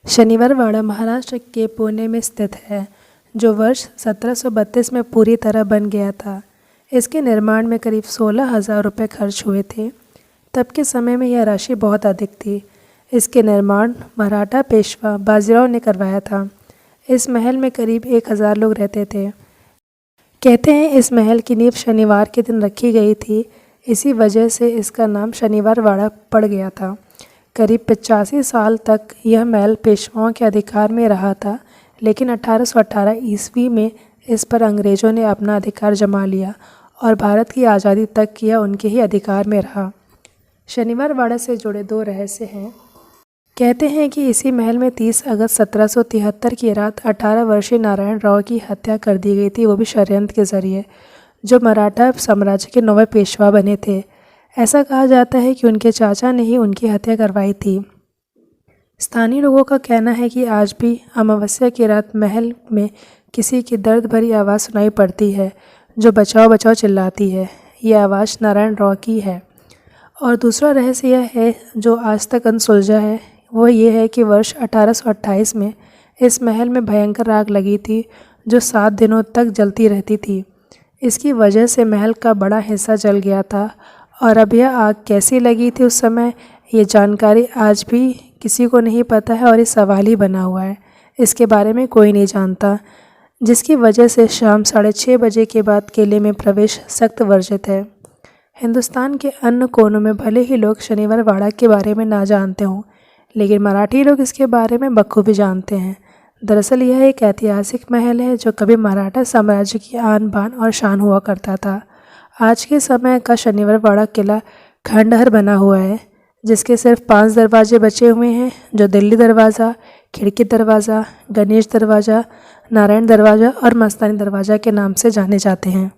शनिवार वाड़ा महाराष्ट्र के पुणे में स्थित है, जो वर्ष 1732 में पूरी तरह बन गया था। इसके निर्माण में करीब 16,000 रुपये खर्च हुए थे। तब के समय में यह राशि बहुत अधिक थी। इसके निर्माण मराठा पेशवा बाजीराव ने करवाया था। इस महल में करीब 1,000 लोग रहते थे। कहते हैं इस महल की नींव शनिवार के दिन रखी गई थी, इसी वजह से इसका नाम शनिवार वाड़ा पड़ गया था। करीब 85 साल तक यह महल पेशवाओं के अधिकार में रहा था, लेकिन 1818 ईस्वी में इस पर अंग्रेज़ों ने अपना अधिकार जमा लिया और भारत की आज़ादी तक यह उनके ही अधिकार में रहा। शनिवार वाड़ा से जुड़े 2 रहस्य हैं। कहते हैं कि इसी महल में 30 अगस्त 1773 की रात 18 वर्षीय नारायण राव की हत्या कर दी गई थी, वो भी षड्यंत्र के ज़रिए, जो मराठा साम्राज्य के 9वें पेशवा बने थे। ऐसा कहा जाता है कि उनके चाचा ने ही उनकी हत्या करवाई थी। स्थानीय लोगों का कहना है कि आज भी अमावस्या की रात महल में किसी की दर्द भरी आवाज़ सुनाई पड़ती है, जो बचाओ बचाओ चिल्लाती है। यह आवाज़ नारायण राव की है। और दूसरा रहस्य यह है, जो आज तक अनसुलझा है, वो ये है कि वर्ष 1828 में इस महल में भयंकर आग लगी थी, जो 7 दिनों तक जलती रहती थी। इसकी वजह से महल का बड़ा हिस्सा जल गया था। और अब यह आग कैसी लगी थी उस समय, ये जानकारी आज भी किसी को नहीं पता है और ये सवाल ही बना हुआ है। इसके बारे में कोई नहीं जानता, जिसकी वजह से शाम 6:30 बजे के बाद किले में प्रवेश सख्त वर्जित है। हिंदुस्तान के अन्य कोनों में भले ही लोग शनिवार वाड़ा के बारे में ना जानते हों, लेकिन मराठी लोग इसके बारे में बखूबी जानते हैं। दरअसल यह एक ऐतिहासिक महल है, जो कभी मराठा साम्राज्य की आन बान और शान हुआ करता था। आज के समय का शनिवार वाड़ा किला खंडहर बना हुआ है, जिसके सिर्फ 5 दरवाजे बचे हुए हैं, जो दिल्ली दरवाज़ा, खिड़की दरवाज़ा, गणेश दरवाज़ा, नारायण दरवाज़ा और मस्तानी दरवाज़ा के नाम से जाने जाते हैं।